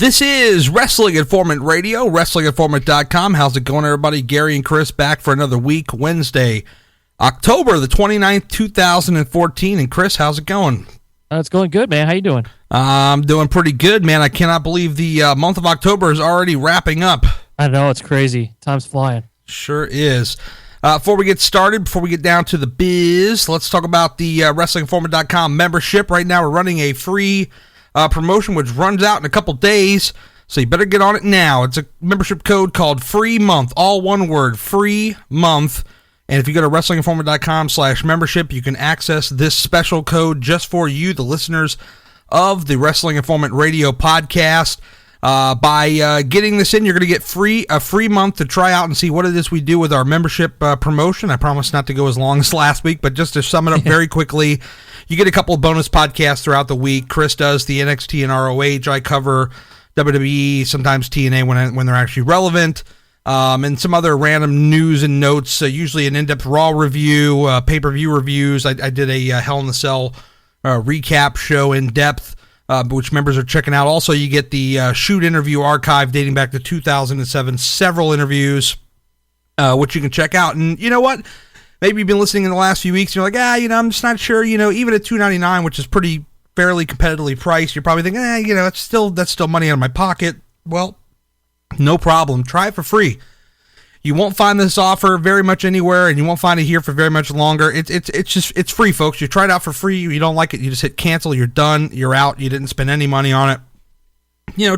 This is Wrestling Informant Radio, WrestlingInformant.com. How's it going, everybody? Gary and Chris back for another week, Wednesday, October the 29th, 2014. And Chris, how's it going? It's going good, man. How you doing? I'm doing pretty good, man. I cannot believe the month of October is already wrapping up. I know, it's crazy. Time's flying. Sure is. Before we get started, before we get down to the biz, let's talk about the WrestlingInformant.com membership. Right now, we're running a free promotion which runs out in a couple days, so you better get on it now. It's a membership code called Free Month, all one word, Free Month. And if you go to WrestlingInformant.com/membership, you can access this special code just for you, the listeners of the Wrestling Informant Radio podcast. By getting this in, you're going to get a free month to try out and see what it is we do with our membership promotion. I promise not to go as long as last week, but just to sum it up very quickly, you get a couple of bonus podcasts throughout the week. Chris does the NXT and ROH. I cover WWE, sometimes TNA when they're actually relevant, and some other random news and notes, usually an in-depth Raw review, pay-per-view reviews. I did a Hell in the Cell recap show in depth, which members are checking out. Also, you get the Shoot interview archive dating back to 2007, several interviews, which you can check out. And you know what? Maybe you've been listening in the last few weeks, and you're like, I'm just not sure, even at $2.99, which is pretty fairly competitively priced, you're probably thinking, that's still money out of my pocket. Well, no problem. Try it for free. You won't find this offer very much anywhere, and you won't find it here for very much longer. It's free, folks. You try it out for free. You don't like it, you just hit cancel. You're done. You're out. You didn't spend any money on it.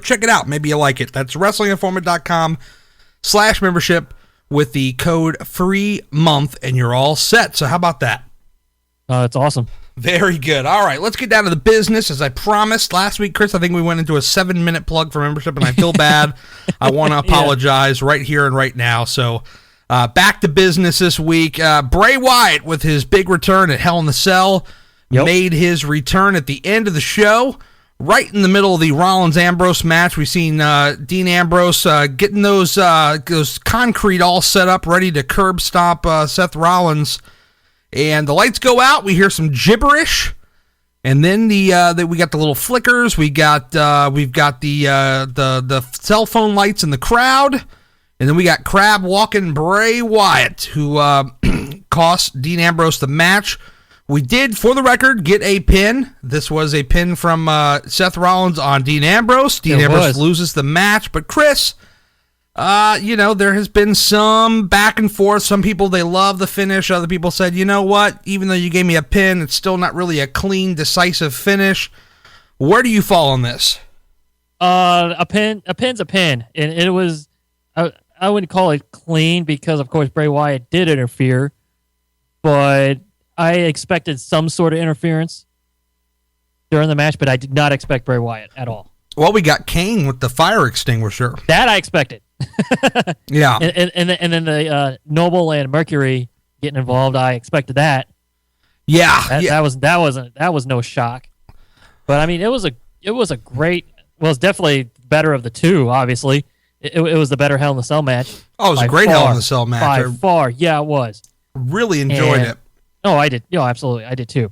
Check it out. Maybe you like it. That's WrestlingInformant.com/membership with the code Free Month, and you're all set. So how about that? It's awesome. Very good. All right, let's get down to the business. As I promised last week, Chris, I think we went into a 7-minute plug for membership, and I feel bad. I want to apologize right here and right now. So back to business this week. Bray Wyatt, with his big return at Hell in the Cell, made his return at the end of the show. Right in the middle of the Rollins-Ambrose match, we've seen Dean Ambrose getting those concrete all set up, ready to curb stomp Seth Rollins. And the lights go out. We hear some gibberish, and then we got the little flickers. We've got the cell phone lights in the crowd, and then we got Crab walking Bray Wyatt, who cost Dean Ambrose the match. We did, for the record, get a pin. This was a pin from Seth Rollins on Dean Ambrose. Dean Ambrose loses the match, but Chris, there has been some back and forth. Some people, they love the finish. Other people said, you know what? Even though you gave me a pin, it's still not really a clean, decisive finish. Where do you fall on this? A pin's a pin, and it was. I wouldn't call it clean because, of course, Bray Wyatt did interfere, but I expected some sort of interference during the match, but I did not expect Bray Wyatt at all. Well, we got Kane with the fire extinguisher. That I expected. Yeah. And then the Noble and Mercury getting involved, I expected that. Yeah. That was no shock. But I mean, it was a great. Well, it's definitely better of the two. Obviously, it was the better Hell in the Cell match. Oh, it was a great Hell in the Cell match. By far, yeah, it was. Really enjoyed it. Oh, I did. Absolutely, I did too.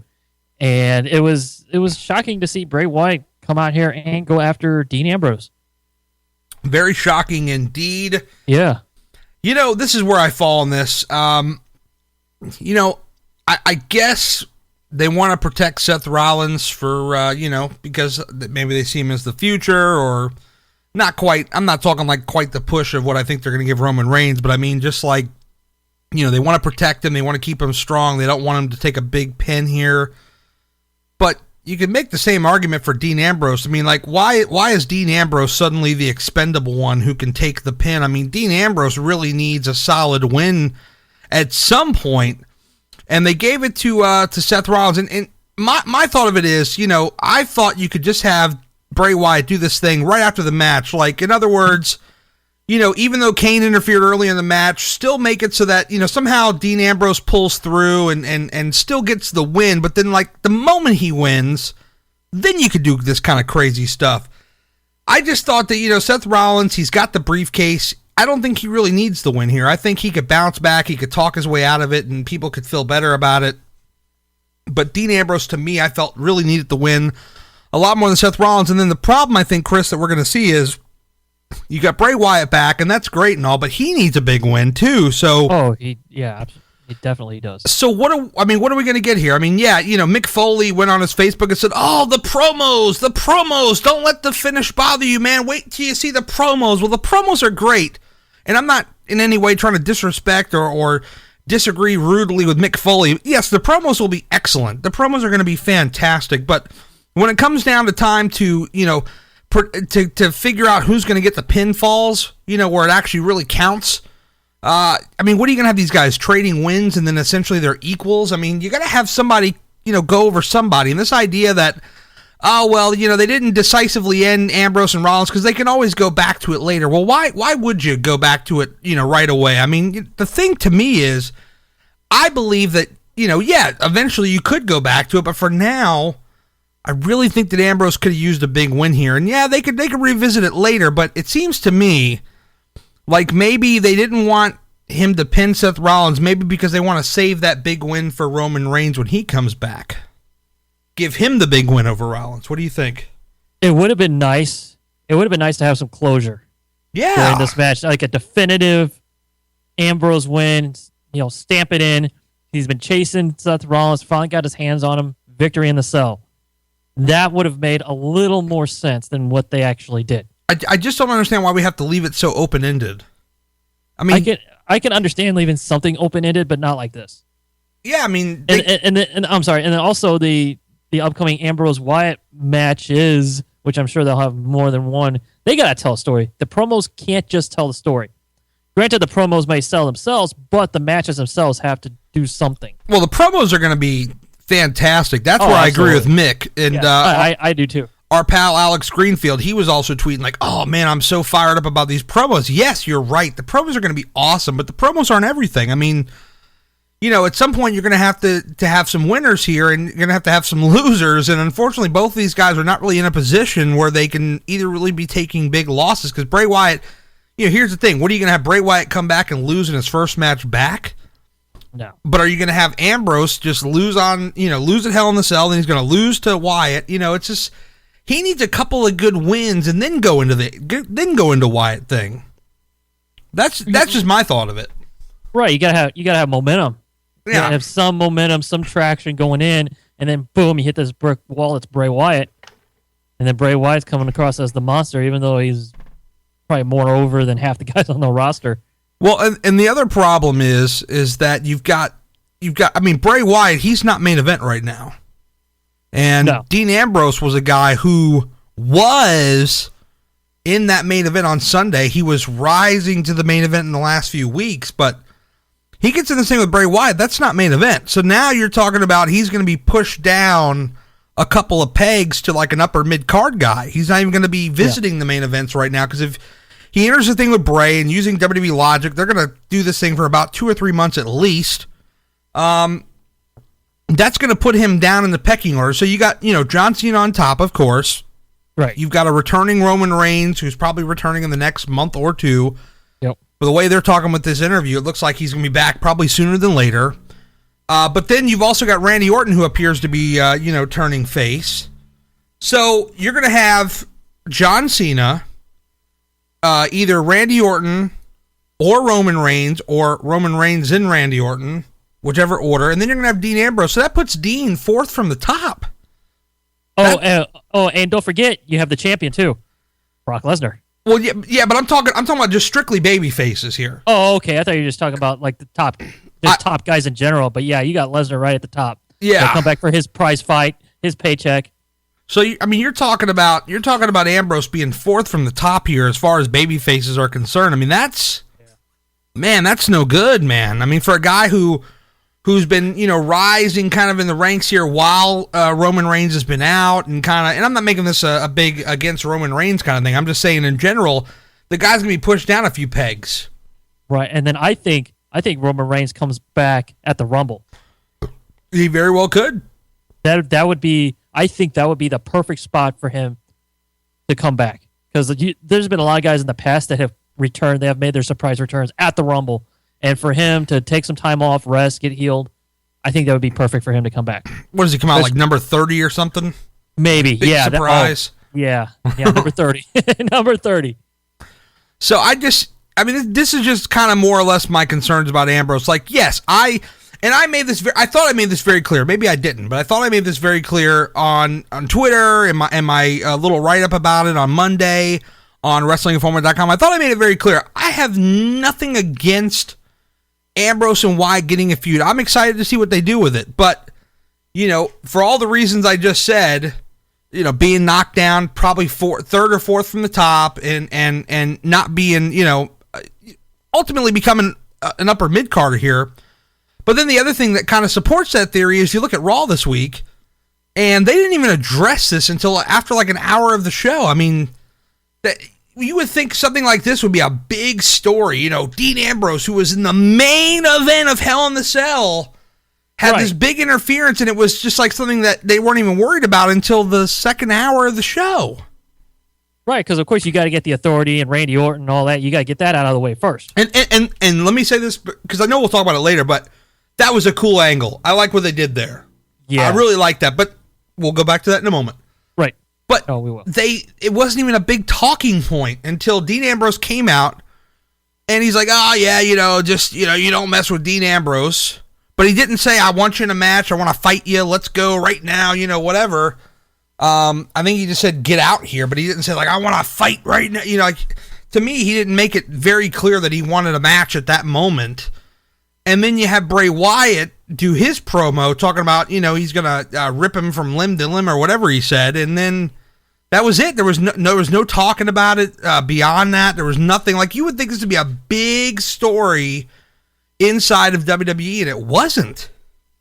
And it was shocking to see Bray Wyatt come out here and go after Dean Ambrose. Very shocking indeed. Yeah. This is where I fall on this. I guess they want to protect Seth Rollins for, because maybe they see him as the future, or not quite. I'm not talking like quite the push of what I think they're going to give Roman Reigns, but I mean just like, they want to protect him. They want to keep him strong. They don't want him to take a big pin here. But you can make the same argument for Dean Ambrose. I mean, like, why is Dean Ambrose suddenly the expendable one who can take the pin? I mean, Dean Ambrose really needs a solid win at some point, and they gave it to Seth Rollins. And my thought of it is, I thought you could just have Bray Wyatt do this thing right after the match. Like, in other words, even though Kane interfered early in the match, still make it so that, somehow Dean Ambrose pulls through and still gets the win. But then, like, the moment he wins, then you could do this kind of crazy stuff. I just thought that, Seth Rollins, he's got the briefcase. I don't think he really needs the win here. I think he could bounce back. He could talk his way out of it, and people could feel better about it. But Dean Ambrose, to me, I felt really needed the win a lot more than Seth Rollins. And then the problem, I think, Chris, that we're going to see is you got Bray Wyatt back, and that's great and all, but he needs a big win too. So, he definitely does. So what are we going to get here? I mean, yeah, Mick Foley went on his Facebook and said, "Oh, the promos! Don't let the finish bother you, man. Wait till you see the promos." Well, the promos are great, and I'm not in any way trying to disrespect or disagree rudely with Mick Foley. Yes, the promos will be excellent. The promos are going to be fantastic, but when it comes down to time to to figure out who's going to get the pinfalls, where it actually really counts. I mean, what are you going to have these guys trading wins and then essentially they're equals? I mean, you got to have somebody, go over somebody. And this idea that, they didn't decisively end Ambrose and Rollins because they can always go back to it later. Well, why would you go back to it, right away? I mean, the thing to me is, I believe that, eventually you could go back to it, but for now, I really think that Ambrose could have used a big win here. And yeah, they could revisit it later, but it seems to me like maybe they didn't want him to pin Seth Rollins, maybe because they want to save that big win for Roman Reigns when he comes back. Give him the big win over Rollins. What do you think? It would have been nice. It would have been nice to have some closure. Yeah. During this match, like a definitive Ambrose win, stamp it in. He's been chasing Seth Rollins, finally got his hands on him, victory in the cell. That would have made a little more sense than what they actually did. I just don't understand why we have to leave it so open-ended. I mean, I can understand leaving something open-ended, but not like this. Yeah, I mean, and I'm sorry, and then also the upcoming Ambrose Wyatt matches, which I'm sure they'll have more than one. They gotta tell a story. The promos can't just tell the story. Granted, the promos may sell themselves, but the matches themselves have to do something. Well, the promos are going to be fantastic. That's where absolutely. I agree with Mick, and I do too. Our pal Alex Greenfield, he was also tweeting like, "Oh man, I'm so fired up about these promos." Yes, you're right. The promos are going to be awesome, but the promos aren't everything. I mean, at some point you're going to have to have some winners here, and you're going to have some losers. And unfortunately, both of these guys are not really in a position where they can either really be taking big losses. Because Bray Wyatt, here's the thing: what are you going to have Bray Wyatt come back and lose in his first match back? No. But are you going to have Ambrose just lose at Hell in the Cell, then he's going to lose to Wyatt? It's just. He needs a couple of good wins and then go into Wyatt thing. That's just my thought of it. Right, you gotta have momentum. You gotta have some momentum, some traction going in, and then boom, you hit this brick wall. It's Bray Wyatt, and then Bray Wyatt's coming across as the monster, even though he's probably more over than half the guys on the roster. Well, and the other problem is that you've got. I mean, Bray Wyatt, he's not main event right now. And no. Dean Ambrose was a guy who was in that main event on Sunday. He was rising to the main event in the last few weeks, but he gets in the same with Bray Wyatt. That's not main event. So now you're talking about he's going to be pushed down a couple of pegs to like an upper mid-card guy. He's not even going to be visiting the main events right now because if he enters the thing with Bray and using WWE logic, they're going to do this thing for about 2 or 3 months at least. That's going to put him down in the pecking order. So you got, John Cena on top, of course. Right. You've got a returning Roman Reigns who's probably returning in the next month or two. Yep. But the way they're talking with this interview, it looks like he's going to be back probably sooner than later. But then you've also got Randy Orton who appears to be, turning face. So you're going to have John Cena, either Randy Orton or Roman Reigns and Randy Orton. Whichever order, and then you're going to have Dean Ambrose. So that puts Dean fourth from the top. And don't forget, you have the champion too, Brock Lesnar. Well, yeah, but I'm talking about just strictly baby faces here. Oh, okay. I thought you were just talking about like the top guys in general. But yeah, you got Lesnar right at the top. Yeah, he'll come back for his prize fight, his paycheck. So you're talking about Ambrose being fourth from the top here as far as baby faces are concerned. I mean, that's no good, man. I mean, for a guy who's been, rising kind of in the ranks here while Roman Reigns has been out and I'm not making this a big against Roman Reigns kind of thing. I'm just saying in general, the guy's going to be pushed down a few pegs. Right. And then I think Roman Reigns comes back at the Rumble. He very well could. That would be the perfect spot for him to come back because there's been a lot of guys in the past that have returned. They have made their surprise returns at the Rumble. And for him to take some time off, rest, get healed, I think that would be perfect for him to come back. What does he come out like number 30 or something? Maybe, Big yeah. surprise. Yeah, number 30. Number 30. So this is just kind of more or less my concerns about Ambrose. Like, yes, I thought I made this very clear. Maybe I didn't, but I thought I made this very clear on Twitter and my little write-up about it on Monday on WrestlingInformant.com. I thought I made it very clear. I have nothing against Ambrose and Wyatt getting a feud. I'm excited to see what they do with it. But, for all the reasons I just said, being knocked down probably third or fourth from the top and not being, ultimately becoming an upper mid-carder here. But then the other thing that kind of supports that theory is you look at Raw this week, and they didn't even address this until after like an hour of the show. I mean, you would think something like this would be a big story. Dean Ambrose, who was in the main event of Hell in the Cell, had this big interference, and it was just like something that they weren't even worried about until the second hour of the show. Right, because of course you got to get the Authority and Randy Orton and all that. You got to get that out of the way first. And let me say this, because I know we'll talk about it later, but that was a cool angle. I like what they did there. Yeah. I really like that, but we'll go back to that in a moment. Right. But we will. It wasn't even a big talking point until Dean Ambrose came out, and he's like, oh, yeah, you don't mess with Dean Ambrose. But he didn't say, I want you in a match, I want to fight you, let's go right now, whatever. I think he just said, get out here, but he didn't say, like, I want to fight right now. To me, he didn't make it very clear that he wanted a match at that moment. And then you have Bray Wyatt do his promo talking about, he's going to rip him from limb to limb or whatever he said. And then that was it. There was no talking about it beyond that. There was nothing. Like, you would think this would be a big story inside of WWE, and it wasn't.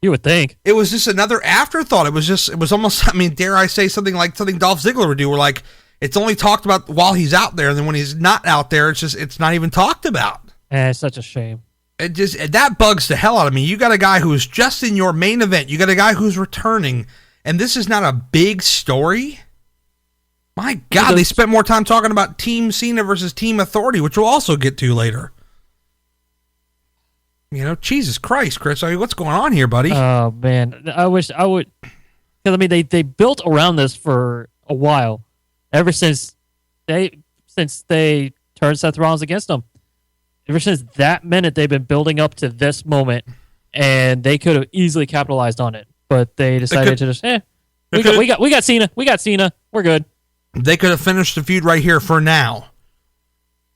You would think. It was just another afterthought. It was almost, dare I say something like something Dolph Ziggler would do, where like, it's only talked about while he's out there, and then when he's not out there, it's not even talked about. It's such a shame. That bugs the hell out of me. You got a guy who's just in your main event. You got a guy who's returning, and this is not a big story? My God, they spent more time talking about Team Cena versus Team Authority, which we'll also get to later. Jesus Christ, Chris. What's going on here, buddy? Oh, man. I wish I would... Because, they built around this for a while. Ever since they turned Seth Rollins against them. Ever since that minute, they've been building up to this moment, and they could have easily capitalized on it. But they decided to just, we got Cena. We got Cena. We're good. They could have finished the feud right here for now.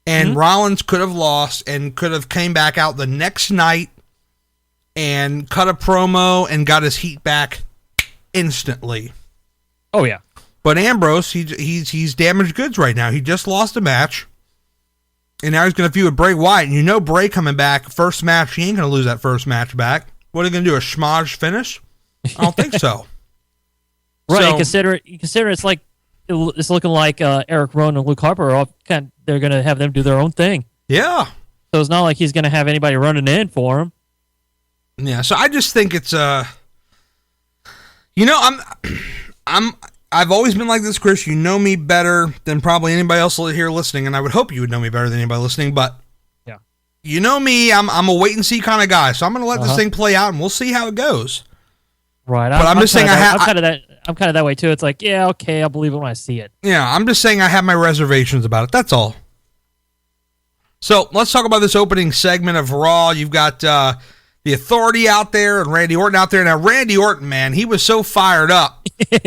And Rollins could have lost and could have came back out the next night and cut a promo and got his heat back instantly. Oh, yeah. But Ambrose, he's damaged goods right now. He just lost a match, and now he's going to feud with Bray Wyatt. And Bray coming back, first match, he ain't going to lose that first match back. What are they going to do, a schmozz finish? I don't think so. Right, consider it's like, it's looking like Eric Rowan and Luke Harper are all they're going to have them do their own thing. Yeah. So it's not like he's going to have anybody running in for him. Yeah, so I just think it's I've always been like this, Chris. You know me better than probably anybody else here listening, and I would hope you would know me better than anybody listening, but yeah. You know me, I'm a wait and see kind of guy, so I'm going to let this thing play out and we'll see how it goes. Right. But I'm just saying I'm kind of that way too. It's like, yeah, okay, I'll believe it when I see it. Yeah, I'm just saying I have my reservations about it. That's all. So let's talk about this opening segment of Raw. You've got the Authority out there and Randy Orton out there. Now, Randy Orton, man, he was so fired up.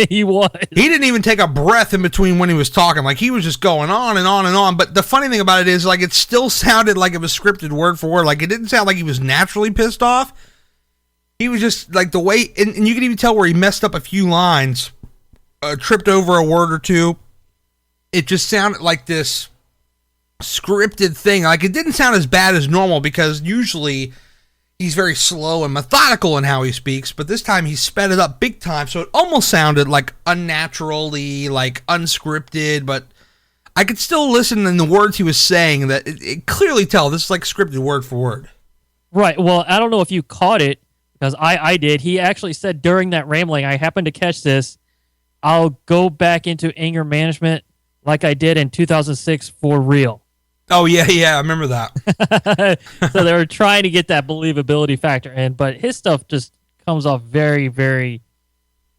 He was. He didn't even take a breath in between when he was talking. Like, he was just going on and on and on. But the funny thing about it is, like, it still sounded like it was scripted word for word. Like, it didn't sound like he was naturally pissed off. He was just, like, the way... And you could even tell where he messed up a few lines, tripped over a word or two. It just sounded like this scripted thing. Like, it didn't sound as bad as normal because usually he's very slow and methodical in how he speaks, but this time he sped it up big time, so it almost sounded like unnaturally, like unscripted, but I could still listen in the words he was saying that it clearly tell this is like scripted word for word. Right. Well, I don't know if you caught it, because I did. He actually said during that rambling, I happened to catch this, I'll go back into anger management like I did in 2006 for real. Oh, yeah, I remember that. So they were trying to get that believability factor in, but his stuff just comes off very, very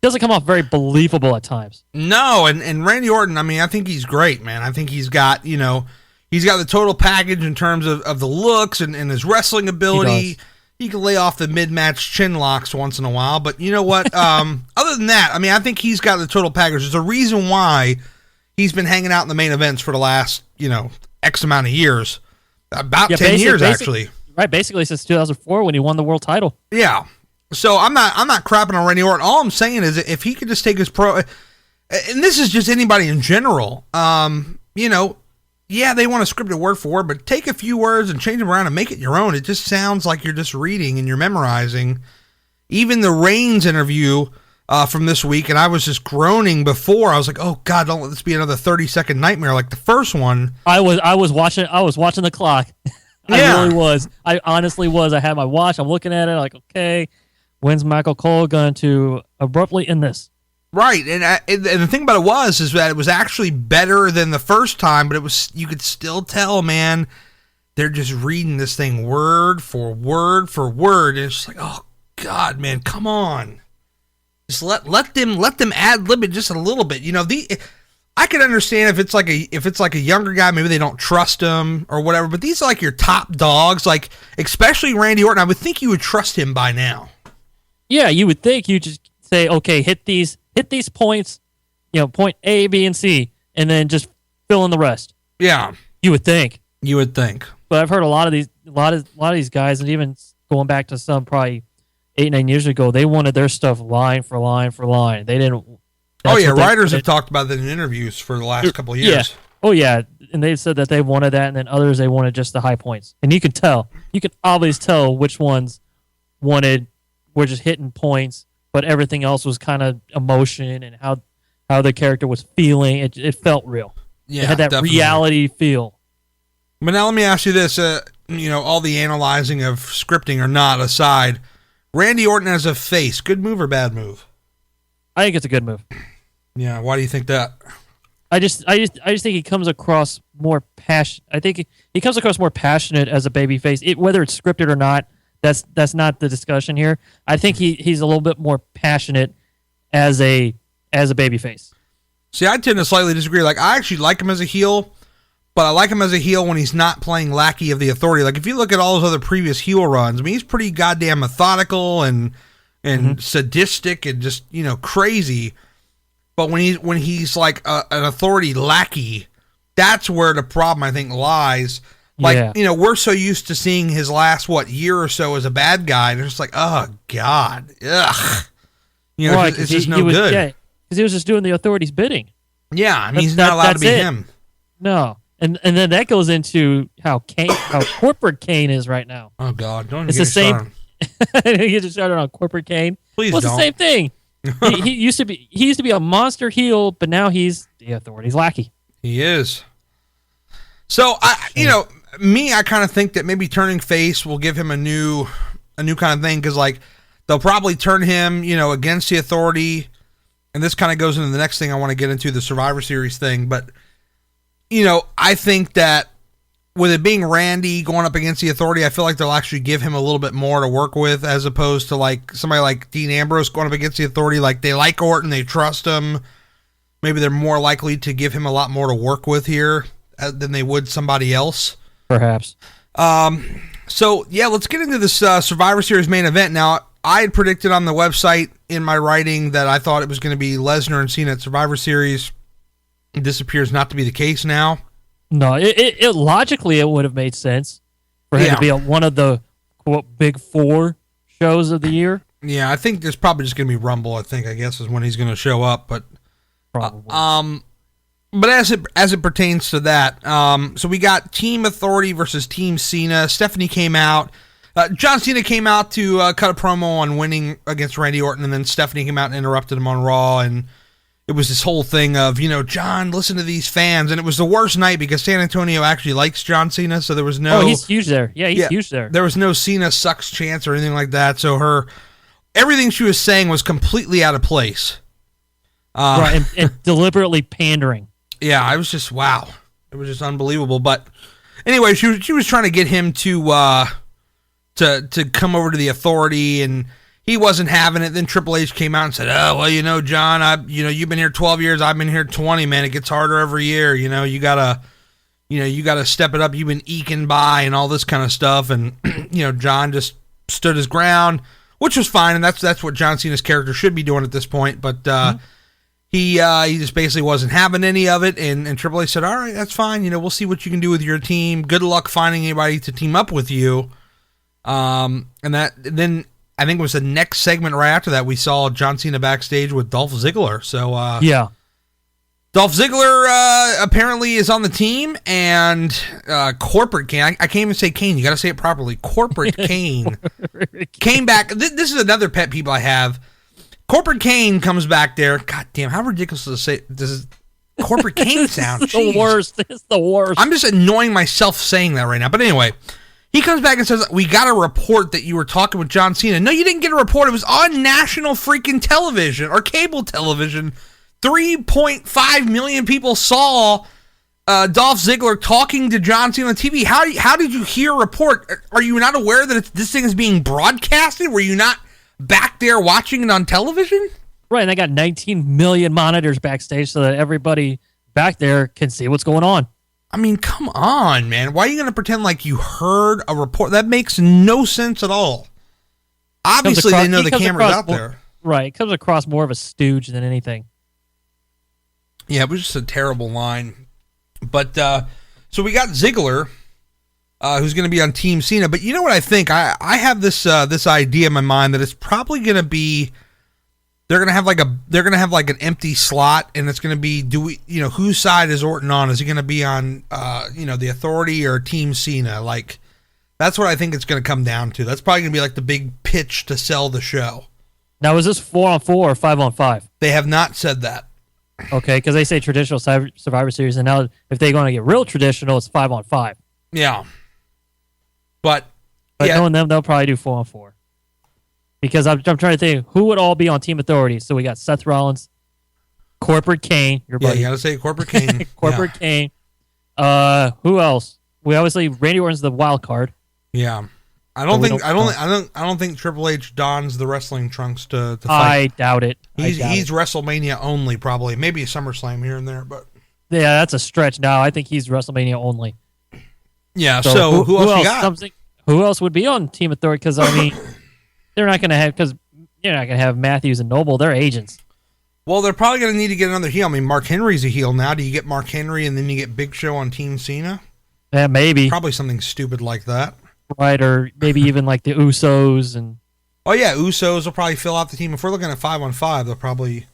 doesn't come off very believable at times. No, and Randy Orton, I mean, I think he's great, man. I think he's got, he's got the total package in terms of the looks and his wrestling ability. He can lay off the mid-match chin locks once in a while, but you know what? Other than that, I mean, I think he's got the total package. There's a reason why he's been hanging out in the main events for the last, X amount of years. About 10 years, actually. Right, basically since 2004 when he won the world title. Yeah. So I'm not crapping on Randy Orton. All I'm saying is if he could just take his and this is just anybody in general, yeah, they want to script it word for word, but take a few words and change them around and make it your own. It just sounds like you're just reading and you're memorizing. Even the Reigns interview from this week, and I was just groaning before. I was like, oh God, don't let this be another 30-second nightmare like the first one. I was watching the clock. I really was. I honestly was. I had my watch. I'm looking at it like, okay, when's Michael Cole going to abruptly end this? Right, and the thing about it is that it was actually better than the first time, but you could still tell, man, they're just reading this thing word for word for word, and it's just like, oh God, man, come on, just let them ad lib it just a little bit, I could understand if it's like a younger guy, maybe they don't trust him or whatever, but these are like your top dogs, like especially Randy Orton. I would think you would trust him by now. Yeah, you would think you just say, okay, hit these points, point A, B, and C, and then just fill in the rest. Yeah, you would think. But I've heard a lot of these guys, and even going back to some probably 8-9 years ago, they wanted their stuff line for line for line. They didn't. Writers have talked about that in interviews for the last couple of years. Yeah. Oh yeah, and they said that they wanted that, and then others they wanted just the high points. And you can always tell which ones were just hitting points, but everything else was kind of emotion and how the character was feeling. It felt real. Yeah, it had that definitely. reality feel. But now let me ask you this: all the analyzing of scripting or not aside, Randy Orton as a face, good move or bad move? I think it's a good move. Yeah, why do you think that? I just think he comes across more passion. I think he comes across more passionate as a babyface. Whether it's scripted or not, that's not the discussion here. I think he's a little bit more passionate as a babyface. See, I tend to slightly disagree. Like, I actually like him as a heel, but I like him as a heel when he's not playing lackey of the authority. Like, if you look at all his other previous heel runs, I mean, he's pretty goddamn methodical and sadistic and just, crazy. But when he's like an authority lackey, that's where the problem, I think, lies. Like, we're so used to seeing his last, year or so as a bad guy, and it's just like, oh, God, ugh. Right, it's just no good. Yeah, because he was just doing the authority's bidding. Yeah, I mean, he's not allowed to be him. No. And then that goes into how corporate Kane is right now. Oh, God, don't it's get the same. He just started on corporate Kane. Please don't. It's the same thing. he used to be a monster heel, but now he's the authority's lackey. He is. So I kind of think that maybe turning face will give him a new kind of thing, because like they'll probably turn him, against the authority, and this kind of goes into the next thing I want to get into, the Survivor Series thing. But I think that with it being Randy going up against the authority, I feel like they'll actually give him a little bit more to work with, as opposed to like somebody like Dean Ambrose going up against the authority. Like, they like Orton, they trust him. Maybe they're more likely to give him a lot more to work with here than they would somebody else. Perhaps. So yeah, let's get into this Survivor Series main event. Now, I had predicted on the website in my writing that I thought it was going to be Lesnar and Cena at Survivor Series. This appears not to be the case now. No, it logically it would have made sense for him to be one of the quote big four shows of the year. Yeah, I think there's probably just going to be Rumble. I guess is when he's going to show up. But probably. But as it pertains to that, so we got Team Authority versus Team Cena. Stephanie came out. John Cena came out to cut a promo on winning against Randy Orton, and then Stephanie came out and interrupted him on Raw, and it was this whole thing of, John, listen to these fans. And it was the worst night because San Antonio actually likes John Cena, so there was no... Oh, he's huge there. Yeah, he's huge there. There was no Cena sucks chance or anything like that, so everything she was saying was completely out of place. Right, and deliberately pandering. Yeah, I was just, wow. It was just unbelievable. But anyway, she was trying to get him to come over to the authority, and he wasn't having it. Then Triple H came out and said, "Oh, well, John, you've been here 12 years. I've been here 20, man. It gets harder every year. You gotta step it up. You've been eking by and all this kind of stuff." And, John just stood his ground, which was fine. And that's what John Cena's character should be doing at this point. But, he just basically wasn't having any of it. And Triple H said, "All right, that's fine. We'll see what you can do with your team. Good luck finding anybody to team up with you." And then I think it was the next segment right after that, we saw John Cena backstage with Dolph Ziggler. So, yeah. Dolph Ziggler apparently is on the team, and Corporate Kane, I can't even say Kane, you got to say it properly. Corporate Kane came back. This is another pet peeve I have. Corporate Kane comes back there. God damn, how ridiculous to say this. Corporate Kane sound. It's the worst. It's the worst. I'm just annoying myself saying that right now. But anyway, he comes back and says, "We got a report that you were talking with John Cena." No, you didn't get a report. It was on national freaking television or cable television. 3.5 million people saw Dolph Ziggler talking to John Cena on TV. How did you hear a report? Are you not aware that this thing is being broadcasted? Were you not back there watching it on television? Right, and they got 19 million monitors backstage so that everybody back there can see what's going on. I mean, come on, man. Why are you going to pretend like you heard a report? That makes no sense at all. Obviously, they know the camera's out there. Right, it comes across more of a stooge than anything. Yeah, it was just a terrible line. But, so we got Ziggler, who's going to be on Team Cena. But you know what I think? I have this idea in my mind that it's probably going to be, they're going to have like an empty slot, and it's going to be, whose side is Orton on? Is he going to be on, the Authority or Team Cena? Like, that's what I think it's going to come down to. That's probably going to be like the big pitch to sell the show. Now, is this 4-on-4 or 5-on-5? They have not said that. Okay, because they say traditional Survivor Series, and now if they're going to get real traditional, it's 5-on-5. Yeah. But knowing them, they'll probably do 4-on-4. Because I'm trying to think, who would all be on Team Authority? So we got Seth Rollins, Corporate Kane, your buddy. Yeah, you got to say Corporate Kane. Corporate Kane. Who else? We obviously Randy Orton's the wild card. Yeah. I don't think Triple H dons the wrestling trunks to fight. I doubt it. He's WrestleMania only, probably. Maybe a SummerSlam here and there, but yeah, that's a stretch. Now I think he's WrestleMania only. Yeah. So who else you got? Who else would be on Team Authority? Because I mean, they're not going to have Matthews and Noble. They're agents. Well, they're probably going to need to get another heel. I mean, Mark Henry's a heel now. Do you get Mark Henry and then you get Big Show on Team Cena? Yeah, maybe. Probably something stupid like that. Right, or maybe even like the Usos and. Oh yeah, Usos will probably fill out the team. If we're looking at 5-on-5, they'll probably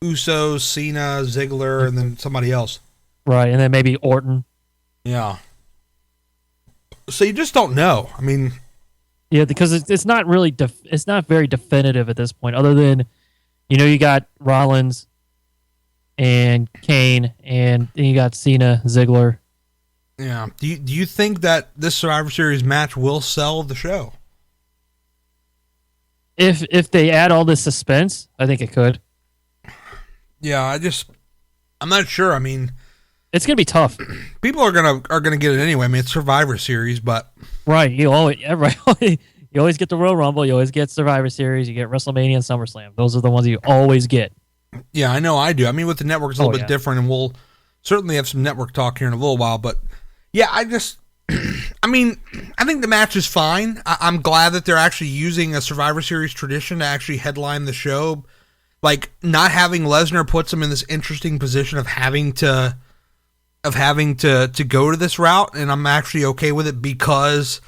Usos, Cena, Ziggler, and then somebody else. Right, and then maybe Orton. Yeah. So you just don't know. I mean. Yeah, because it's not really it's not very definitive at this point. Other than, you got Rollins, and Kane, and then you got Cena, Ziggler. Yeah. Do you think that this Survivor Series match will sell the show? If they add all this suspense, I think it could. Yeah, I'm not sure. I mean, it's gonna be tough. People are gonna get it anyway. I mean, it's Survivor Series, but right, you always get the Royal Rumble, you always get Survivor Series, you get WrestleMania and SummerSlam. Those are the ones you always get. Yeah, I know I do. I mean, with the network, it's a little bit different, and we'll certainly have some network talk here in a little while, but. Yeah, I think the match is fine. I'm glad that they're actually using a Survivor Series tradition to actually headline the show. Like, not having Lesnar puts him in this interesting position of having to go to this route, and I'm actually okay with it because,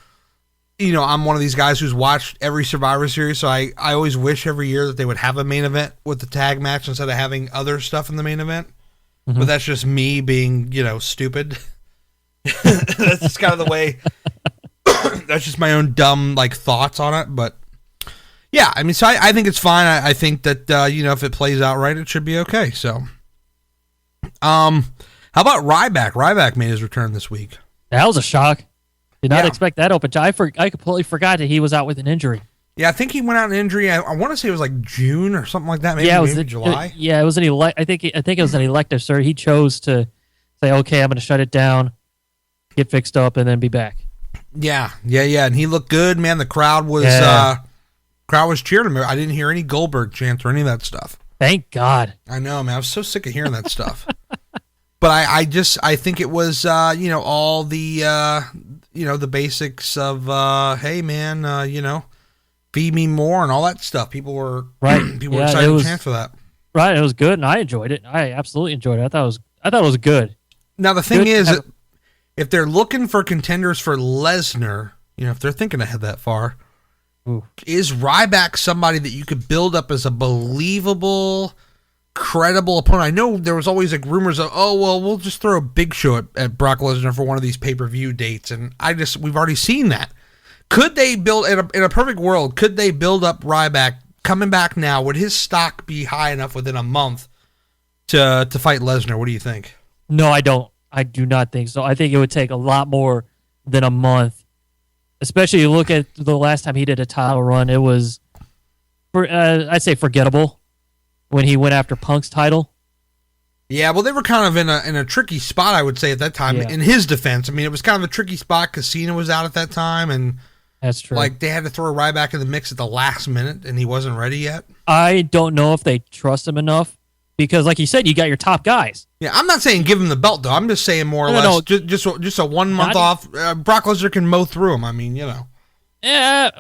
I'm one of these guys who's watched every Survivor Series, so I always wish every year that they would have a main event with the tag match instead of having other stuff in the main event. Mm-hmm. But that's just me being, stupid. That's just kind of the way. That's just my own dumb thoughts on it, but yeah, I mean, so I think it's fine. I think that if it plays out right, it should be okay. So, how about Ryback? Ryback made his return this week. That was a shock. Did not expect that open. I completely forgot that he was out with an injury. Yeah, I think he went out in injury. I want to say it was like June or something like that. Maybe, maybe July. It was I think it was an elective surgery. He chose to say, "Okay, I'm going to shut it down, get fixed up, and then be back." Yeah, and he looked good, man. The crowd was Crowd was cheering him. I didn't hear any Goldberg chants or any of that stuff. Thank God. I know, man. I was so sick of hearing that stuff. But I think it was, all the, the basics of, hey, man, feed me more and all that stuff. People were excited to chant for that. Right. It was good, and I enjoyed it. I absolutely enjoyed it. I thought it was good. Now, the thing is, if they're looking for contenders for Lesnar, if they're thinking ahead that far, is Ryback somebody that you could build up as a believable, credible opponent? I know there was always like rumors of, we'll just throw a big show at Brock Lesnar for one of these pay-per-view dates, and we've already seen that. Could they build, in a perfect world, could they build up Ryback coming back now? Would his stock be high enough within a month to fight Lesnar? What do you think? No, I don't. I do not think so. I think it would take a lot more than a month. Especially you look at the last time he did a title run, it was, I'd say, forgettable when he went after Punk's title. Yeah, well, they were kind of in a tricky spot, I would say, at that time. Yeah. In his defense, I mean, it was kind of a tricky spot because Cena was out at that time, and that's true. Like they had to throw Ryback in the mix at the last minute, and he wasn't ready yet. I don't know if they trust him enough because, like you said, you got your top guys. Yeah, I'm not saying give him the belt though. I'm just saying more or less just a 1 month off. Brock Lesnar can mow through him. I mean, Yeah.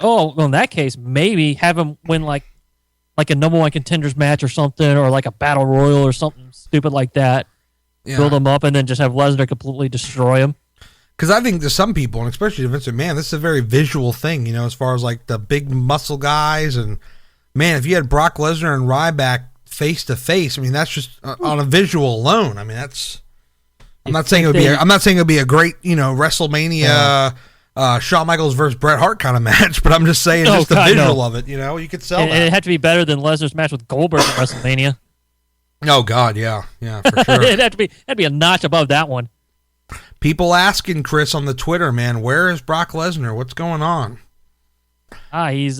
Oh, well, in that case, maybe have him win like a number one contenders match or something, or like a battle royal or something stupid like that. Yeah. Build him up and then just have Lesnar completely destroy him. Because I think to some people, and especially to Vince McMahon, this is a very visual thing, as far as like the big muscle guys. And man, if you had Brock Lesnar and Ryback face to face, I mean, that's just on a visual alone. I mean, I'm not saying it would be a great, WrestleMania, Shawn Michaels versus Bret Hart kind of match, but I'm just saying the visual of it. You could sell that. It had to be better than Lesnar's match with Goldberg at WrestleMania. Oh God, yeah, for sure. It had to be a notch above that one. People asking Chris on the Twitter, man, where is Brock Lesnar? What's going on? He's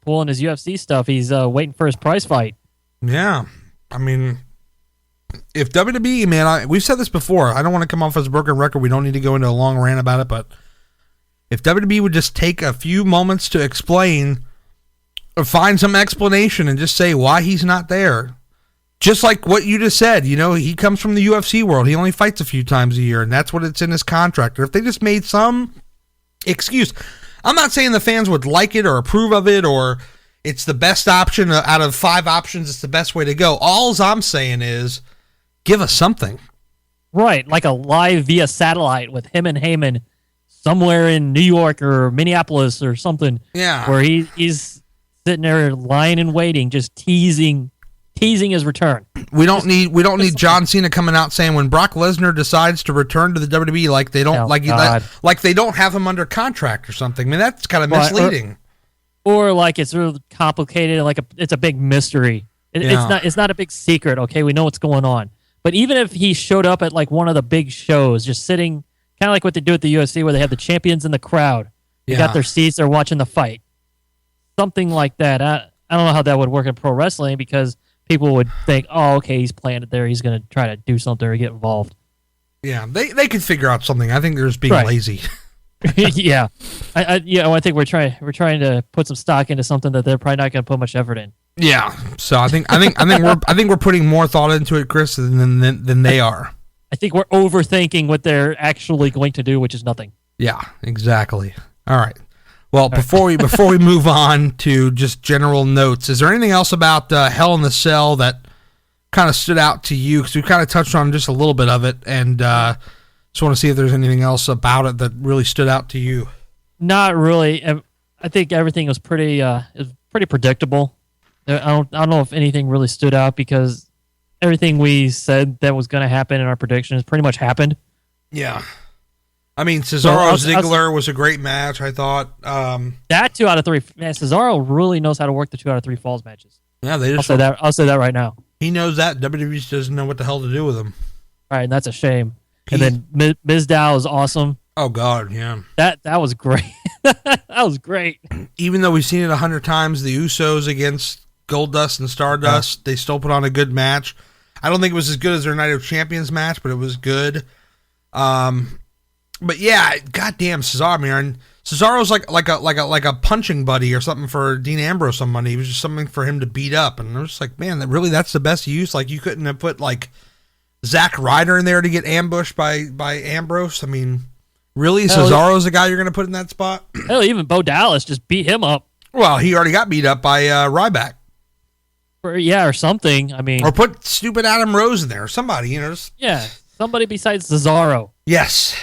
pulling his UFC stuff. He's waiting for his prize fight. Yeah, I mean, if WWE, man, we've said this before. I don't want to come off as a broken record. We don't need to go into a long rant about it, but if WWE would just take a few moments to explain or find some explanation and just say why he's not there. Just like what you just said, he comes from the UFC world. He only fights a few times a year, and that's what it's in his contract. Or if they just made some excuse. I'm not saying the fans would like it or approve of it or it's the best option out of 5 options. It's the best way to go. All I'm saying is give us something. Right, like a live via satellite with him and Heyman somewhere in New York or Minneapolis or something. Yeah. Where he's sitting there lying and waiting, just teasing his return. We don't need John Cena coming out saying when Brock Lesnar decides to return to the WWE, like they don't like they don't have him under contract or something. I mean, that's kind of misleading. Or like it's really complicated, like it's a big mystery. It's not a big secret. Okay, we know what's going on. But even if he showed up at like one of the big shows, just sitting, kind of like what they do at the UFC, where they have the champions in the crowd, they got their seats, they're watching the fight, something like that. I don't know how that would work in pro wrestling because people would think, oh, okay, he's playing it there. He's going to try to do something or get involved. Yeah, they could figure out something. I think they're just being lazy. Yeah, I think we're trying to put some stock into something that they're probably not going to put much effort in. Yeah, so I think we're putting more thought into it, Chris, than they are. I think we're overthinking what they're actually going to do, which is nothing. Yeah, exactly. All right. Well, before we move on to just general notes, is there anything else about Hell in the Cell that kind of stood out to you? Because we kind of touched on just a little bit of it, and just want to see if there's anything else about it that really stood out to you. Not really. I think everything was pretty predictable. I don't know if anything really stood out because everything we said that was going to happen in our predictions pretty much happened. Yeah. I mean, Cesaro-Ziggler was a great match, I thought. That 2 out of 3. Man, Cesaro really knows how to work the 2 out of 3 falls matches. Yeah, I'll say that right now. He knows that. WWE just doesn't know what the hell to do with him. All right, and that's a shame. And then Ms. Dow is awesome. Oh, God, yeah. That was great. That was great. Even though we've seen it 100 times, the Usos against Goldust and Stardust, they still put on a good match. I don't think it was as good as their Night of Champions match, but it was good. But yeah, goddamn Cesaro, man. Cesaro's like a punching buddy or something for Dean Ambrose on Monday. It was just something for him to beat up, and I was just like, man, that's the best use. Like, you couldn't have put like Zack Ryder in there to get ambushed by Ambrose. I mean, really, Cesaro's the guy you're going to put in that spot? Hell, even Bo Dallas just beat him up. Well, he already got beat up by Ryback. Or something. I mean, or put stupid Adam Rose in there, or somebody, somebody besides Cesaro. Yes.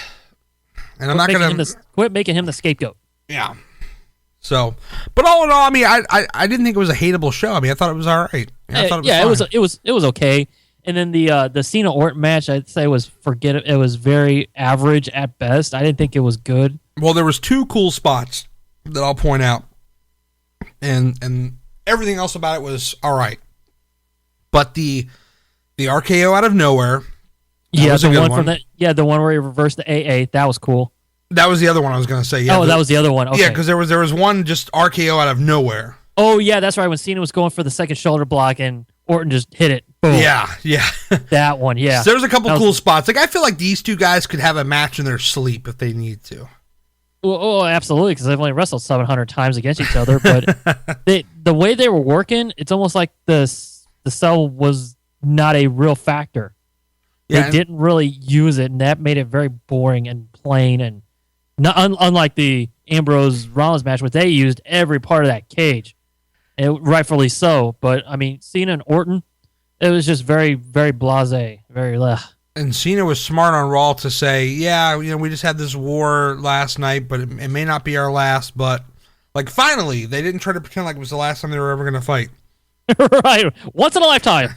And I'm not going to quit making him the scapegoat. Yeah. So, but all in all, I mean, I didn't think it was a hateable show. I mean, I thought it was all right. I thought it was okay. And then the Cena Orton match, I'd say it was very average at best. I didn't think it was good. Well, there was two cool spots that I'll point out, and everything else about it was all right. But the RKO out of nowhere. The one where he reversed the AA, that was cool. That was the other one I was going to say. Yeah, that was the other one. Okay. Yeah, because there was one just RKO out of nowhere. Oh yeah, that's right. When Cena was going for the second shoulder block and Orton just hit it. Boom. Yeah. That one, yeah. So there's a couple cool spots. Like, I feel like these two guys could have a match in their sleep if they need to. Oh, absolutely, because they've only wrestled 700 times against each other. But the way they were working, it's almost like the cell was not a real factor. They didn't really use it, and that made it very boring and plain. And unlike the Ambrose Rollins match, where they used every part of that cage, and rightfully so. But I mean, Cena and Orton, it was just very, very blasé, very. And Cena was smart on Raw to say, yeah, we just had this war last night, but it may not be our last. But like, finally, they didn't try to pretend like it was the last time they were ever going to fight. Right, once in a lifetime.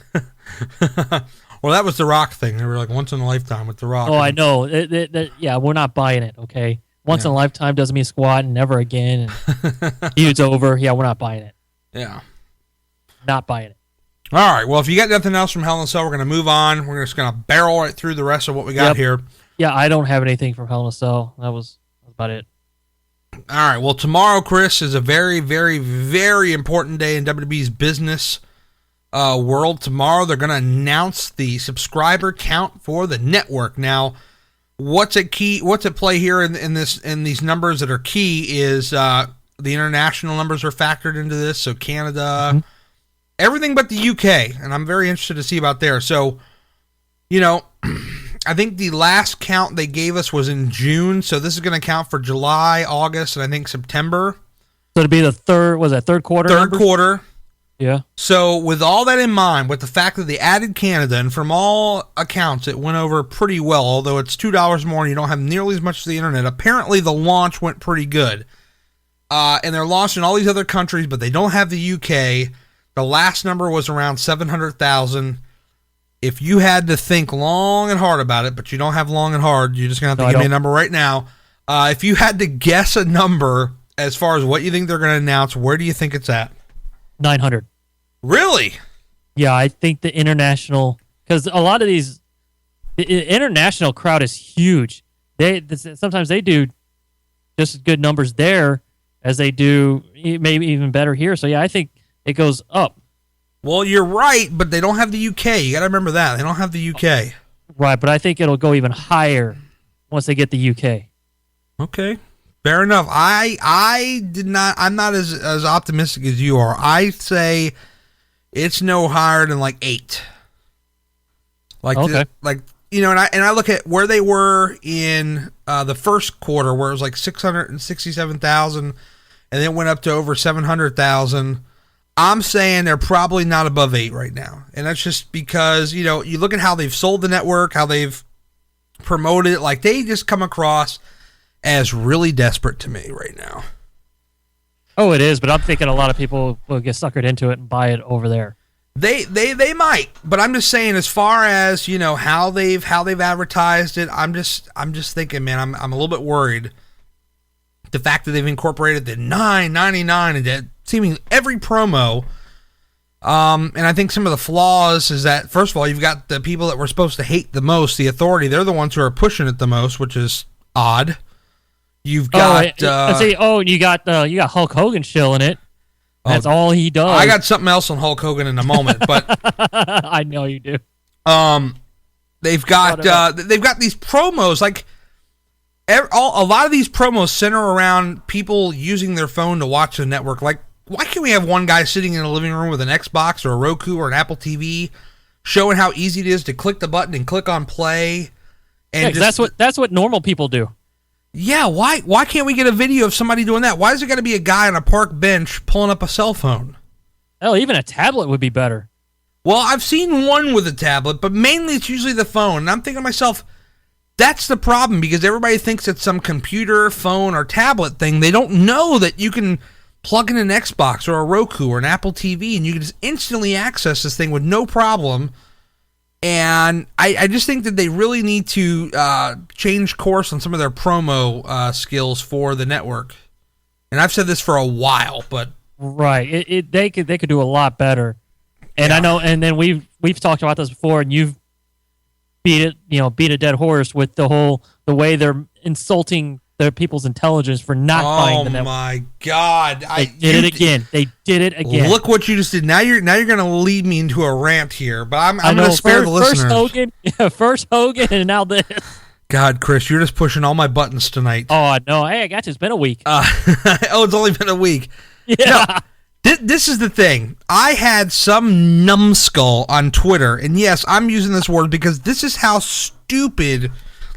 Well, that was the Rock thing. They were like, once in a lifetime with the Rock. Oh, I know. Yeah, we're not buying it. Okay, once in a lifetime doesn't mean squat and never again. And feud's over. Yeah, we're not buying it. Yeah, not buying it. All right. Well, if you got nothing else from Hell in a Cell, we're going to move on. We're just going to barrel right through the rest of what we got here. Yeah, I don't have anything from Hell in a Cell. That was about it. All right. Well, tomorrow, Chris, is a very, very, very important day in WWE's business world. Tomorrow, they're going to announce the subscriber count for the network. Now, what's at play here in these numbers that are key is the international numbers are factored into this. So Canada. Mm-hmm. Everything but the UK, and I'm very interested to see about there. So, I think the last count they gave us was in June, so this is going to count for July, August, and I think September. So it'd be the third quarter? Third quarter. Yeah. So with all that in mind, with the fact that they added Canada, and from all accounts, it went over pretty well, although it's $2 more and you don't have nearly as much as the internet. Apparently the launch went pretty good. And they're launched in all these other countries, but they don't have the UK. The last number was around 700,000. If you had to think long and hard about it, but you don't have long and hard, you're just going to have to give me a number right now. If you had to guess a number as far as what you think they're going to announce, where do you think it's at? 900. Really? Yeah, I think the international, because a lot of the international crowd is huge. Sometimes they do just as good numbers there as they do, maybe even better here. So yeah, I think it goes up. Well, you're right, but they don't have the UK. You got to remember that. They don't have the UK. Right, but I think it'll go even higher once they get the UK. Okay. Fair enough. I'm not as optimistic as you are. I say it's no higher than like 8. Okay. And I look at where they were in the first quarter, where it was like 667,000, and then went up to over 700,000. I'm saying they're probably not above 8 right now. And that's just because, you look at how they've sold the network, how they've promoted it. Like, they just come across as really desperate to me right now. Oh, it is, but I'm thinking a lot of people will get suckered into it and buy it over there. They might, but I'm just saying, as far as, how they've advertised it, I'm just thinking, man, I'm a little bit worried. The fact that they've incorporated the $9.99 into seeming every promo, and I think some of the flaws is that, first of all, you've got the people that we're supposed to hate the most, the Authority. They're the ones who are pushing it the most, which is odd. You've got you got Hulk Hogan shilling it. That's all he does. I got something else on Hulk Hogan in a moment, but I know you do. They've got these promos, like. A lot of these promos center around people using their phone to watch the network. Like, why can't we have one guy sitting in a living room with an Xbox or a Roku or an Apple TV showing how easy it is to click the button and click on play? And that's what normal people do. Yeah, why can't we get a video of somebody doing that? Why is it got to be a guy on a park bench pulling up a cell phone? Hell, even a tablet would be better. Well, I've seen one with a tablet, but mainly it's usually the phone. And I'm thinking to myself, that's the problem, because everybody thinks it's some computer, phone, or tablet thing. They don't know that you can plug in an Xbox or a Roku or an Apple TV, and you can just instantly access this thing with no problem. And I just think that they really need to change course on some of their promo skills for the network. And I've said this for a while, but right, they could do a lot better. And yeah. I know, and then we've talked about this before, and you've beat a dead horse with the way they're insulting their people's intelligence for not buying the network. Oh my God! They did it again. Look what you just did. Now you're going to lead me into a rant here, but I'm going to spare the listeners. First Hogan, and now this. God, Chris, you're just pushing all my buttons tonight. Oh no! Hey, I got you. It's been a week. It's only been a week. Yeah. No, this is the thing. I had some numbskull on Twitter, and yes, I'm using this word because this is how stupid.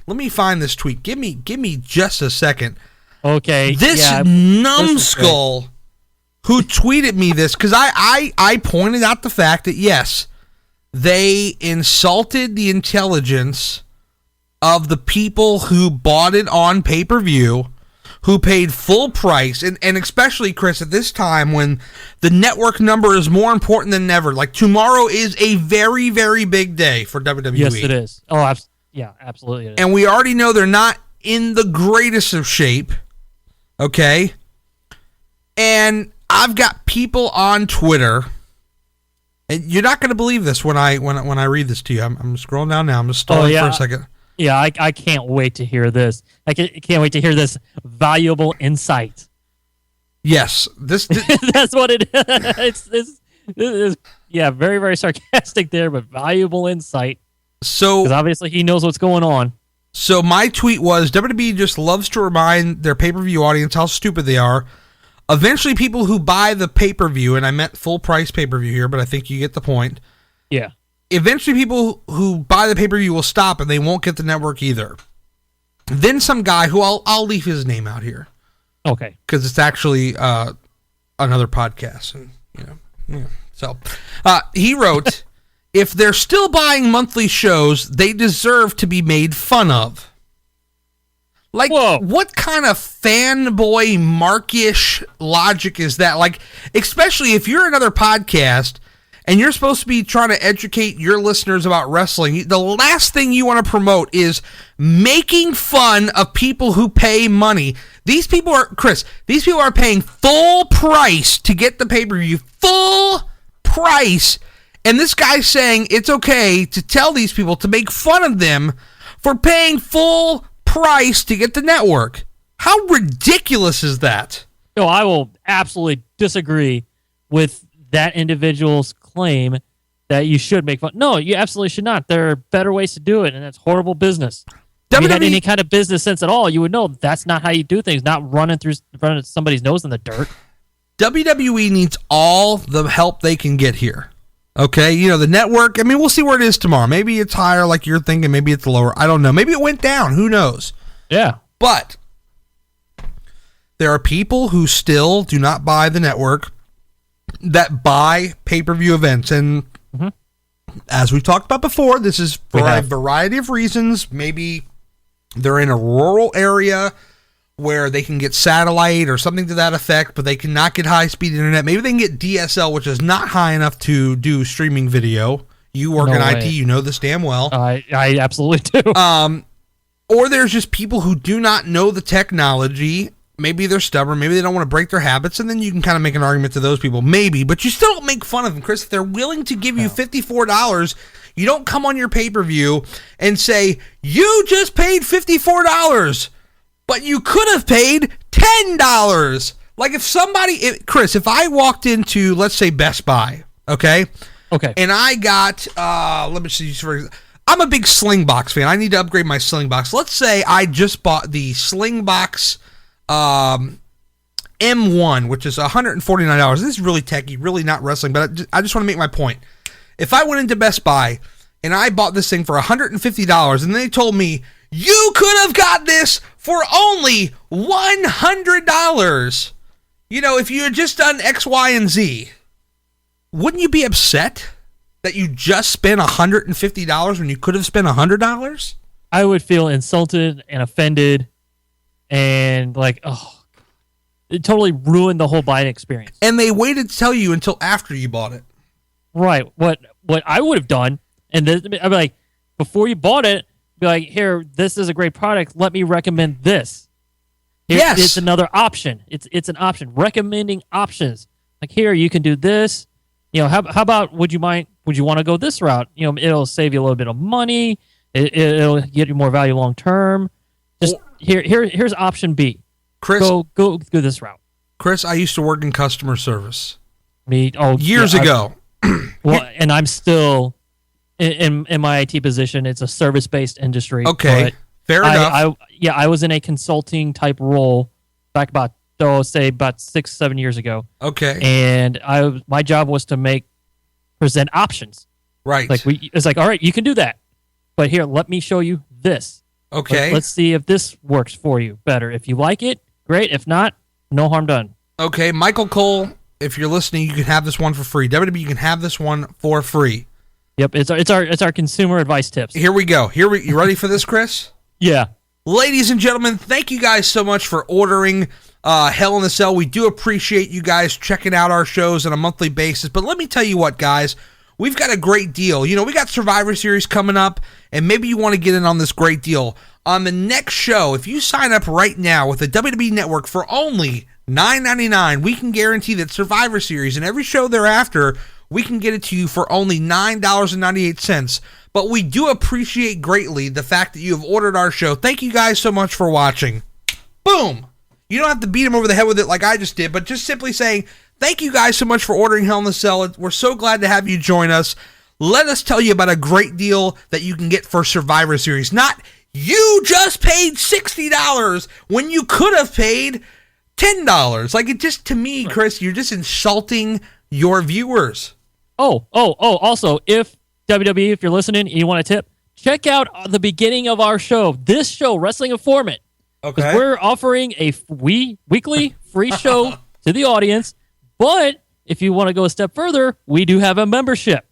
Let me find this tweet. Give me just a second. Okay. This numbskull who tweeted me this, because I pointed out the fact that yes, they insulted the intelligence of the people who bought it on pay-per-view, who paid full price, and especially, Chris, at this time when the network number is more important than ever. Like, tomorrow is a very, very big day for WWE. Yes, it is. Oh, yeah, absolutely. It is. And we already know they're not in the greatest of shape, okay? And I've got people on Twitter, and you're not going to believe this when I read this to you. I'm scrolling down now. I'm just stalling for a second. Yeah, I can't wait to hear this. I can't wait to hear this valuable insight. Yes, this that's what it is. It's very, very sarcastic there, but valuable insight. So, because obviously he knows what's going on. So my tweet was, WWE just loves to remind their pay-per-view audience how stupid they are. Eventually, people who buy the pay-per-view, and I meant full price pay-per-view here, but I think you get the point. Yeah. Eventually, people who buy the pay-per-view will stop, and they won't get the network either. Then some guy who I'll leave his name out here. Okay. Because it's actually another podcast, and so he wrote, if they're still buying monthly shows, they deserve to be made fun of. Like, whoa. What kind of fanboy markish logic is that? Like, especially if you're another podcast and you're supposed to be trying to educate your listeners about wrestling, the last thing you want to promote is making fun of people who pay money. These people are paying full price to get the pay-per-view. Full price. And this guy's saying it's okay to tell these people to make fun of them for paying full price to get the network. How ridiculous is that? No, I will absolutely disagree with that individual's claim that you should make fun. No, you absolutely should not. There are better ways to do it, and that's horrible business. If you had any kind of business sense at all, you would know that's not how you do things, not running somebody's nose in the dirt. WWE needs all the help they can get here. Okay, the network, I mean, we'll see where it is tomorrow. Maybe it's higher like you're thinking. Maybe it's lower. I don't know. Maybe it went down. Who knows? Yeah. But there are people who still do not buy the network that buy pay-per-view events. And as we've talked about before, this is for a variety of reasons. Maybe they're in a rural area where they can get satellite or something to that effect, but they cannot get high-speed internet. Maybe they can get DSL, which is not high enough to do streaming video. You work in IT, you know this damn well. I absolutely do. Or there's just people who do not know the technology. Maybe they're stubborn. Maybe they don't want to break their habits, and then you can kind of make an argument to those people. Maybe, but you still don't make fun of them, Chris. If they're willing to give you $54, you don't come on your pay-per-view and say, you just paid $54. But you could have paid $10. Like Chris, if I walked into, let's say, Best Buy, okay? Okay. And I got, let me see, I'm a big Slingbox fan. I need to upgrade my Slingbox. Let's say I just bought the Slingbox M1, which is $149. This is really techy, really not wrestling, but I just want to make my point. If I went into Best Buy and I bought this thing for $150 and they told me, you could have got this for only $100, if you had just done X, Y, and Z, wouldn't you be upset that you just spent $150 when you could have spent $100? I would feel insulted and offended and it totally ruined the whole buying experience. And they waited to tell you until after you bought it. Right. What I would have done, and I'd be like, before you bought it, be like, here, this is a great product. Let me recommend this. Yes. It's another option. It's an option. Recommending options. Like, here, you can do this. How about, would you want to go this route? It'll save you a little bit of money. It'll get you more value long term. Just here's option B. Chris, go this route. Chris, I used to work in customer service. Years ago. Well, and I'm still in my IT position. It's a service-based industry. Okay, fair enough. I was in a consulting type role back about 6-7 years ago. Okay, and my job was to present options. Right. It's like, all right, you can do that, but here, let me show you this. Okay. Let's see if this works for you better. If you like it, great. If not, no harm done. Okay, Michael Cole, if you're listening, you can have this one for free. WWE, you can have this one for free. Yep, it's our consumer advice tips. Here we go. You ready for this, Chris? Yeah. Ladies and gentlemen, thank you guys so much for ordering Hell in a Cell. We do appreciate you guys checking out our shows on a monthly basis. But let me tell you what, guys. We've got a great deal. We got Survivor Series coming up, and maybe you want to get in on this great deal. On the next show, if you sign up right now with the WWE Network for only $9.99, we can guarantee that Survivor Series and every show thereafter, we can get it to you for only $9.98. But we do appreciate greatly the fact that you have ordered our show. Thank you guys so much for watching. Boom! You don't have to beat them over the head with it like I just did, but just simply saying, thank you guys so much for ordering Hell in a Cell. We're so glad to have you join us. Let us tell you about a great deal that you can get for Survivor Series. Not, you just paid $60 when you could have paid $10. To me, Chris, you're just insulting your viewers. Also, if WWE, if you're listening and you want a tip, check out the beginning of our show. This show, Wrestling Informant. Okay. We're offering a weekly free show to the audience, but if you want to go a step further, we do have a membership.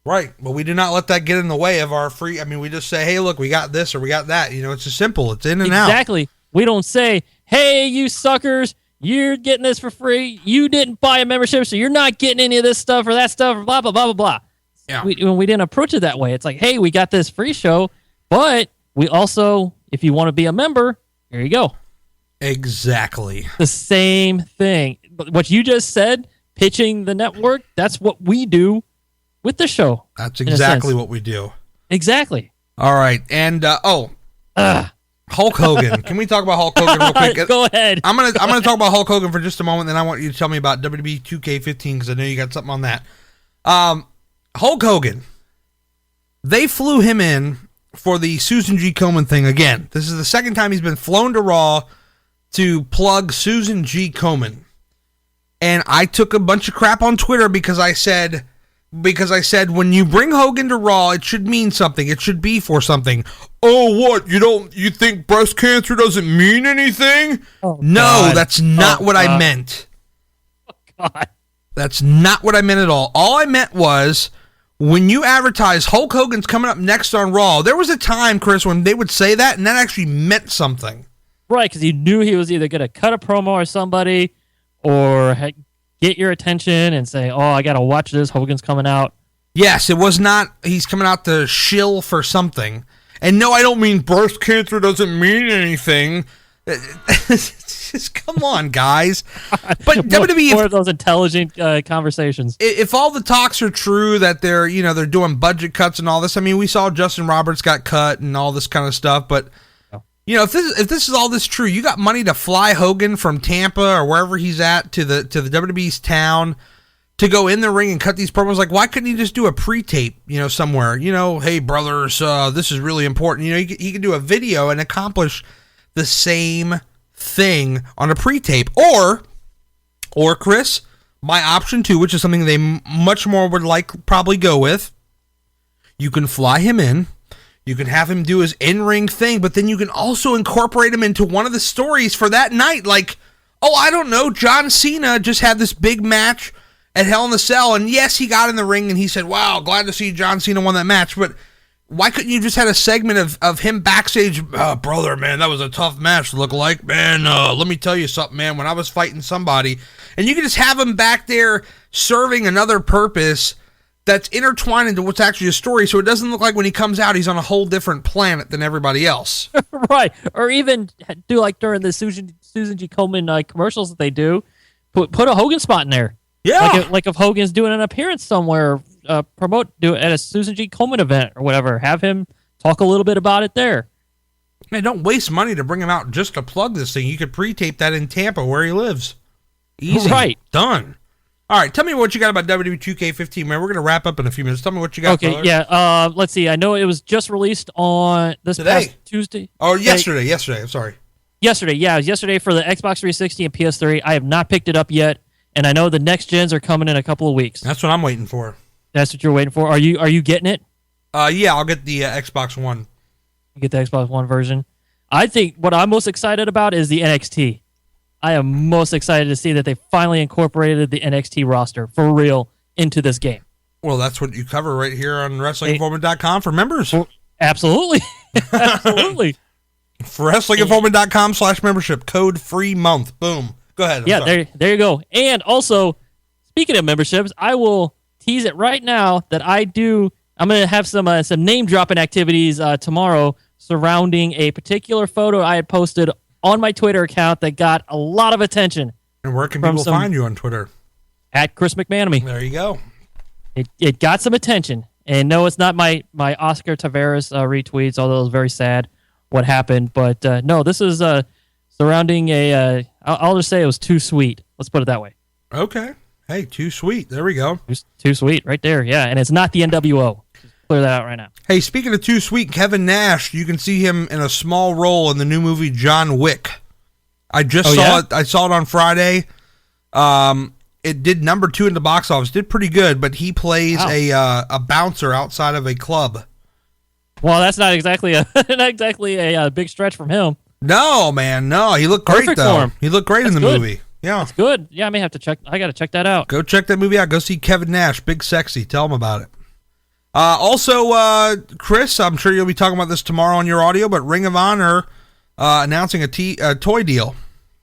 Right, but we do not let that get in the way of our free. We just say, hey, look, we got this or we got that. It's just simple. It's in and out. Exactly. We don't say, hey, you suckers, you're getting this for free. You didn't buy a membership, so you're not getting any of this stuff or that stuff or blah, blah, blah, blah, blah. Yeah. We didn't approach it that way. It's like, hey, we got this free show, but we also, if you want to be a member, here you go. Exactly. The same thing. What you just said, pitching the network, that's what we do with the show. That's exactly what we do. Exactly. All right. And, Hulk Hogan. Can we talk about Hulk Hogan real quick? Go ahead. I'm gonna talk about Hulk Hogan for just a moment, then I want you to tell me about WWE 2K15 because I know you got something on that. Hulk Hogan. They flew him in for the Susan G. Komen thing again. This is the second time he's been flown to Raw to plug Susan G. Komen. And I took a bunch of crap on Twitter because I said when you bring Hogan to Raw, it should mean something. It should be for something. Oh, what? You think breast cancer doesn't mean anything? Oh, no, God. That's not what I meant. Oh, God. That's not what I meant at all. All I meant was when you advertise Hulk Hogan's coming up next on Raw, there was a time, Chris, when they would say that, and that actually meant something. Right, because you knew he was either going to cut a promo or somebody or get your attention and say, oh, I got to watch this. Hogan's coming out. Yes, it was not he's coming out to shill for something. And no, I don't mean breast cancer doesn't mean anything. Just come on, guys. But WWE, more of those intelligent conversations. If all the talks are true that they're doing budget cuts and all this, we saw Justin Roberts got cut and all this kind of stuff. But if this is all this true, you got money to fly Hogan from Tampa or wherever he's at to the WWE's town to go in the ring and cut these promos. Like, why couldn't he just do a pre-tape, somewhere? Hey, brothers, this is really important. He could do a video and accomplish the same thing on a pre-tape. Or Chris, my option 2, which is something they much more would probably go with, you can fly him in. You can have him do his in-ring thing, but then you can also incorporate him into one of the stories for that night. Like, I don't know, John Cena just had this big match at Hell in a Cell, and yes, he got in the ring and he said, wow, glad to see John Cena won that match, but why couldn't you just had a segment of him backstage? Brother, man, that was a tough match to look like. Man, let me tell you something, man, when I was fighting somebody, and you can just have him back there serving another purpose that's intertwined into what's actually a story, so it doesn't look like when he comes out, he's on a whole different planet than everybody else. Right. Or even do like during the Susan G. Komen commercials that they do, put a Hogan spot in there. Yeah. Like if Hogan's doing an appearance somewhere, do it at a Susan G. Komen event or whatever. Have him talk a little bit about it there. Man, don't waste money to bring him out just to plug this thing. You could pre-tape that in Tampa where he lives. Easy. Right. Done. All right, tell me what you got about WWE 2K15, man. We're going to wrap up in a few minutes. Tell me what you got. Okay, yeah. Let's see. I know it was just released on this past Tuesday. Oh, yesterday. I'm sorry. Yesterday, yeah. It was yesterday for the Xbox 360 and PS3. I have not picked it up yet, and I know the next gens are coming in a couple of weeks. That's what I'm waiting for. That's what you're waiting for? Are you getting it? Yeah, I'll get the Xbox One. You get the Xbox One version. I think what I'm most excited about is the NXT. I am most excited to see that they finally incorporated the NXT roster for real into this game. Well, that's what you cover right here on WrestlingInformant.com for members. Well, absolutely. Absolutely. For WrestlingInformant.com/membership, code free month. Boom. Go ahead. There you go. And also, speaking of memberships, I will tease it right now that I'm going to have some name dropping activities tomorrow surrounding a particular photo I had posted on my Twitter account that got a lot of attention. And where can people find you on Twitter? At Chris McManamy. There you go. It got some attention. And no, it's not my Oscar Taveras retweets, although it was very sad what happened. But no, this is surrounding I'll just say it was too sweet. Let's put it that way. Okay. Hey, too sweet. There we go. Too sweet right there. Yeah, and it's not the NWO. Clear that out right now. Hey, speaking of too sweet, Kevin Nash, you can see him in a small role in the new movie John Wick. I just saw it. I saw it on Friday. It did number 2 in the box office. Did pretty good, but he plays a bouncer outside of a club. Well, that's not exactly a big stretch from him. No, man, no. He looked great though. He looked great in the movie. Yeah, it's good. Yeah, I may have to check. I got to check that out. Go check that movie out. Go see Kevin Nash, Big Sexy. Tell him about it. Also, Chris, I'm sure you'll be talking about this tomorrow on your audio, but Ring of Honor announcing a toy deal.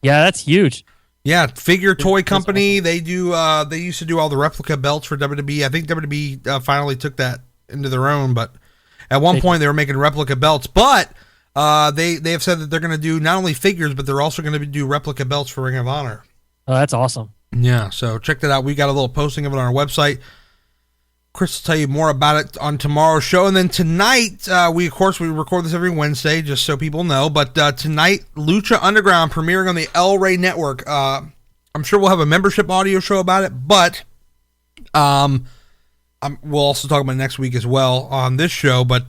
Yeah, that's huge. Yeah, figure toy company. They do. They used to do all the replica belts for WWE. I think WWE finally took that into their own, but at one point they were making replica belts. But they have said that they're going to do not only figures, but they're also going to do replica belts for Ring of Honor. Oh, that's awesome. Yeah, so check that out. We got a little posting of it on our website. Chris will tell you more about it on tomorrow's show. And then tonight, we record this every Wednesday, just so people know. But tonight, Lucha Underground premiering on the El Rey Network. I'm sure we'll have a membership audio show about it, but we'll also talk about it next week as well on this show. But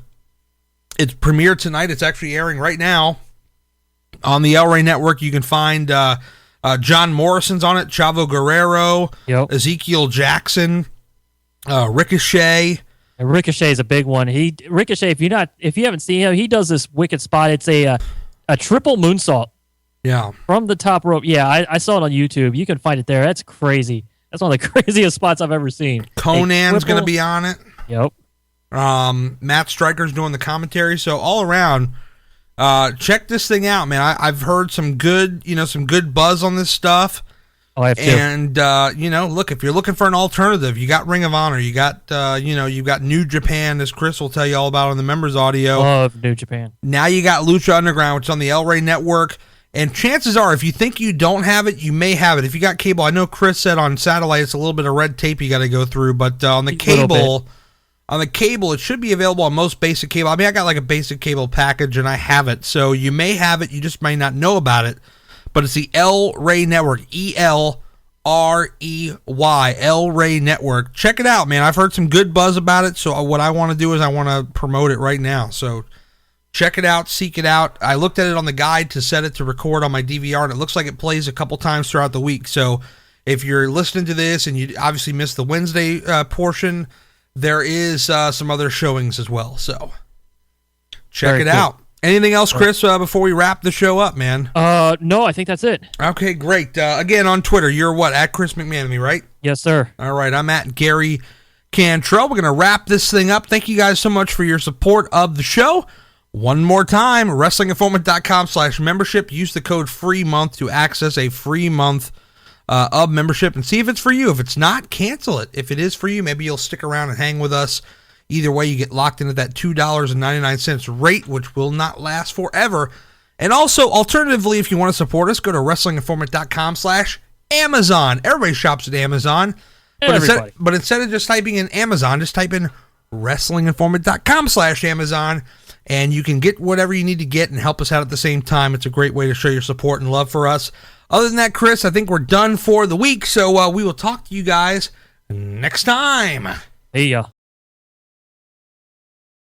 it's premiered tonight. It's actually airing right now on the El Rey Network. You can find John Morrison's on it, Chavo Guerrero, Ezekiel Jackson, Ricochet. And Ricochet is a big one. Ricochet, if you haven't seen him, he does this wicked spot. It's a triple moonsault. Yeah. From the top rope. Yeah, I saw it on YouTube. You can find it there. That's crazy. That's one of the craziest spots I've ever seen. Conan's going to be on it. Yep. Matt Stryker's doing the commentary. So all around, check this thing out, man. I've heard some good buzz on this stuff. Oh, I have too. And look, if you're looking for an alternative, you got Ring of Honor, you got you've got New Japan, as Chris will tell you all about on the members audio. Love New Japan. Now you got Lucha Underground, which is on the El Rey Network. And chances are, if you think you don't have it, you may have it. If you got cable, I know Chris said on satellite it's a little bit of red tape you got to go through, but on the cable, it should be available on most basic cable. I mean, I got like a basic cable package, and I have it, so you may have it, you just may not know about it. But it's the El Rey Network, ELRAY El Rey Network. Check it out, man. I've heard some good buzz about it, so what I want to do is I want to promote it right now. So check it out, seek it out. I looked at it on the guide to set it to record on my DVR, and it looks like it plays a couple times throughout the week. So if you're listening to this and you obviously missed the Wednesday portion, there is some other showings as well. So check Very it cool. out. Anything else, Chris, before we wrap the show up, man? No, I think that's it. Okay, great. Again, on Twitter, you're what? At Chris McManamy, right? Yes, sir. All right, I'm at Gary Cantrell. We're going to wrap this thing up. Thank you guys so much for your support of the show. One more time, WrestlingInformant.com/membership. Use the code FREEMONTH to access a free month of membership and see if it's for you. If it's not, cancel it. If it is for you, maybe you'll stick around and hang with us. Either way, you get locked into that $2.99 rate, which will not last forever. And also, alternatively, if you want to support us, go to WrestlingInformant.com/Amazon. Everybody shops at Amazon. But instead of just typing in Amazon, just type in WrestlingInformant.com/Amazon, and you can get whatever you need to get and help us out at the same time. It's a great way to show your support and love for us. Other than that, Chris, I think we're done for the week, so we will talk to you guys next time. See ya.